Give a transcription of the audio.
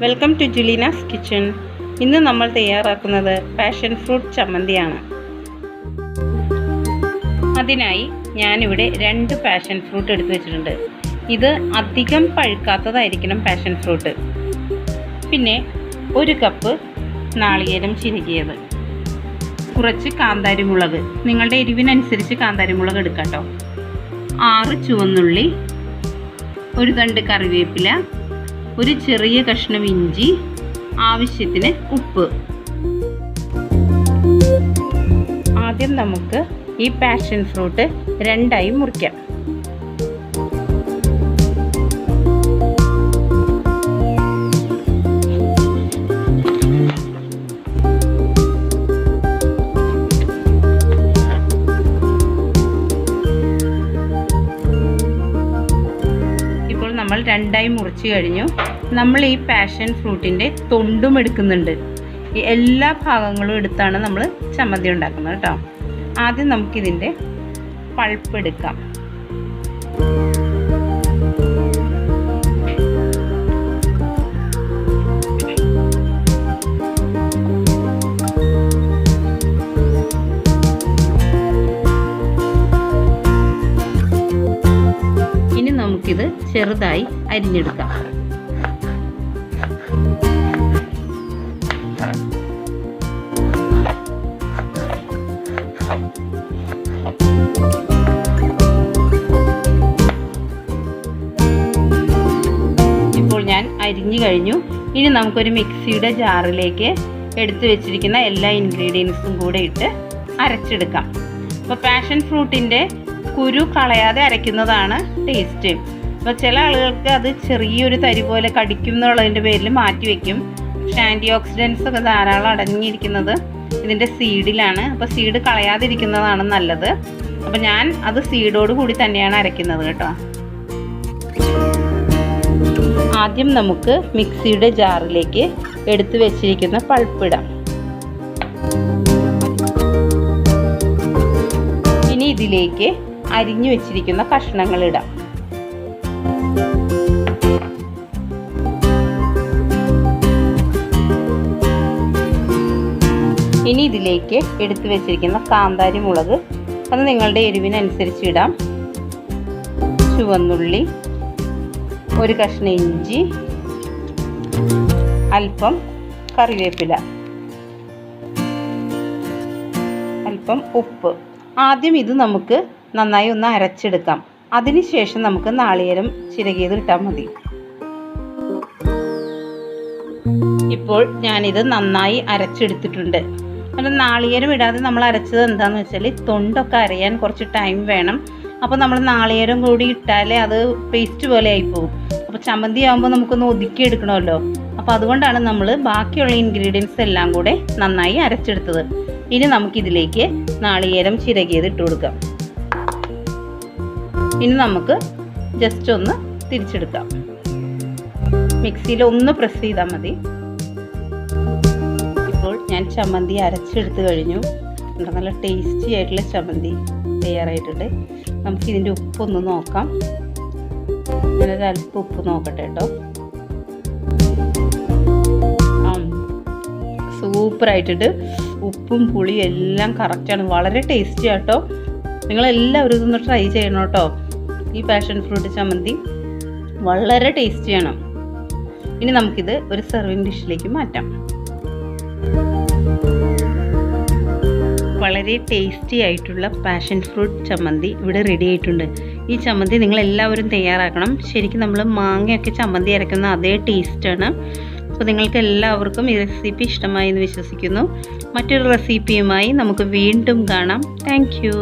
Welcome to Julina's kitchen. ഇന്ന് നമ്മൾ തയ്യാറാക്കുന്നത് പാഷൻ ഫ്രൂട്ട് ചമ്മന്തിയാണ്. അതിനായി ഞാനിവിടെ 2 പാഷൻ ഫ്രൂട്ട് എടുത്തു വെച്ചിട്ടുണ്ട്. ഇത് അധികം പഴുക്കാത്തതായിരിക്കണം പാഷൻ ഫ്രൂട്ട്. പിന്നെ 1 കപ്പ് നാളികേരം ചിരകിയത്, കുറച്ച് കാന്താരിമുളക്, നിങ്ങളുടെ എരിവിനനുസരിച്ച് കാന്താരിമുളക് എടുക്കാം കേട്ടോ. 6 ചുവന്നുള്ളി, 1 തണ്ട് കറിവേപ്പില, ഒരു ചെറിയ കഷ്ണം ഇഞ്ചി, ആവശ്യത്തിന് ഉപ്പ്. ആദ്യം നമുക്ക് ഈ പാഷൻ ഫ്രൂട്ട് 2ആയി മുറിക്കാം. നമ്മൾ 2ആയി മുറിച്ച് കഴിഞ്ഞു. നമ്മൾ ഈ പാഷൻ ഫ്രൂട്ടിൻ്റെ തൊണ്ടും എടുക്കുന്നുണ്ട്. ഈ എല്ലാ ഭാഗങ്ങളും എടുത്താണ് നമ്മൾ ചമ്മന്തി ഉണ്ടാക്കുന്നത് കേട്ടോ. ആദ്യം നമുക്കിതിൻ്റെ പൾപ്പ് എടുക്കാം. നമുക്കിത് ചെറുതായി അരിഞ്ഞെടുക്കാം. ഇപ്പോൾ ഞാൻ അരിഞ്ഞു കഴിഞ്ഞു. ഇനി നമുക്കൊരു മിക്സിയുടെ ജാറിലേക്ക് എടുത്തു വെച്ചിരിക്കുന്ന എല്ലാ ഇൻഗ്രീഡിയൻസും കൂടെ ഇട്ട് അരച്ചെടുക്കാം. അപ്പോൾ പാഷൻ ഫ്രൂട്ടിൻ്റെ കുരു കളയാതെ അരയ്ക്കുന്നതാണ് ടേസ്റ്റ്. അപ്പോൾ ചില ആളുകൾക്ക് അത് ചെറിയൊരു തരി പോലെ കടിക്കും എന്നുള്ളതിൻ്റെ പേരിൽ മാറ്റി വയ്ക്കും. പക്ഷേ ആൻറ്റി ഓക്സിഡൻസ് ഒക്കെ ധാരാളം അടങ്ങിയിരിക്കുന്നത് ഇതിൻ്റെ സീഡിലാണ്. അപ്പോൾ സീഡ് കളയാതിരിക്കുന്നതാണ് നല്ലത്. അപ്പോൾ ഞാൻ അത് സീഡോട് കൂടി തന്നെയാണ് അരയ്ക്കുന്നത് കേട്ടോ. ആദ്യം നമുക്ക് മിക്സിയുടെ ജാറിലേക്ക് എടുത്തു വെച്ചിരിക്കുന്ന പൾപ്പ് ഇടാം. ഇനി ഇതിലേക്ക് അരിഞ്ഞു വെച്ചിരിക്കുന്ന കഷ്ണങ്ങൾ ഇടാം. ഇനി ഇതിലേക്ക് എടുത്തു വെച്ചിരിക്കുന്ന കാന്താരി മുളക്, അത് നിങ്ങളുടെ എരിവിനനുസരിച്ച് ഇടാം. ചുവന്നുള്ളി, 1 കഷ്ണം ഇഞ്ചി, അല്പം കറിവേപ്പില, അല്പം ഉപ്പ്. ആദ്യം ഇത് നമുക്ക് നന്നായി ഒന്ന് അരച്ചെടുക്കാം. അതിനുശേഷം നമുക്ക് നാളികേരം ചിരകിയത് ഇട്ടാൽ മതി. ഇപ്പോൾ ഞാനിത് നന്നായി അരച്ചെടുത്തിട്ടുണ്ട്. അത് നാളികേരം ഇടാതെ നമ്മൾ അരച്ചത് എന്താണെന്ന് വെച്ചാൽ തൊണ്ടൊക്കെ അരയാൻ കുറച്ച് ടൈം വേണം. അപ്പോൾ നമ്മൾ നാളികേരം കൂടി ഇട്ടാലേ അത് പേസ്റ്റ് പോലെ ആയിപ്പോവും. അപ്പോൾ ചമ്മന്തി ആകുമ്പോൾ നമുക്കൊന്ന് ഒതുക്കി എടുക്കണമല്ലോ. അപ്പോൾ അതുകൊണ്ടാണ് നമ്മൾ ബാക്കിയുള്ള ഇൻഗ്രീഡിയൻസ് എല്ലാം കൂടെ നന്നായി അരച്ചെടുത്തത്. ഇനി നമുക്കിതിലേക്ക് നാളികേരം ചിരകിയത് ഇട്ട് കൊടുക്കാം. ഇനി നമുക്ക് ജസ്റ്റ് ഒന്ന് തിരിച്ചെടുക്കാം. മിക്സിയിൽ ഒന്ന് പ്രസ് ചെയ്താൽ മതി. ഇപ്പോൾ ഞാൻ ചമ്മന്തി അരച്ചെടുത്ത് കഴിഞ്ഞു. നല്ല ടേസ്റ്റി ആയിട്ടുള്ള ചമ്മന്തി തയ്യാറായിട്ടുണ്ട്. നമുക്കിതിൻ്റെ ഉപ്പൊന്ന് നോക്കാം. ഞാനൊരു അല്പം ഉപ്പ് നോക്കട്ടെ കേട്ടോ. സൂപ്പറായിട്ടുണ്ട്. ഉപ്പും പുളിയും എല്ലാം കറക്റ്റാണ്. വളരെ ടേസ്റ്റി ആട്ടോ. നിങ്ങളെല്ലാവരും ഇതൊന്ന് ട്രൈ ചെയ്യണം കേട്ടോ. ഈ പാഷൻ ഫ്രൂട്ട് ചമ്മന്തി വളരെ ടേസ്റ്റിയാണ്. ഇനി നമുക്കിത് ഒരു സെർവിങ് ഡിഷിലേക്ക് മാറ്റാം. വളരെ ടേസ്റ്റി ആയിട്ടുള്ള പാഷൻ ഫ്രൂട്ട് ചമ്മന്തി ഇവിടെ റെഡി ആയിട്ടുണ്ട്. ഈ ചമ്മന്തി നിങ്ങളെല്ലാവരും തയ്യാറാക്കണം. ശരിക്കും നമ്മൾ മാങ്ങയൊക്കെ ചമ്മന്തി അരയ്ക്കുന്ന അതേ ടേസ്റ്റാണ്. അപ്പോൾ നിങ്ങൾക്ക് എല്ലാവർക്കും ഈ റെസിപ്പി ഇഷ്ടമായി എന്ന് വിശ്വസിക്കുന്നു. മറ്റൊരു റെസിപ്പിയുമായി നമുക്ക് വീണ്ടും കാണാം. Thank you.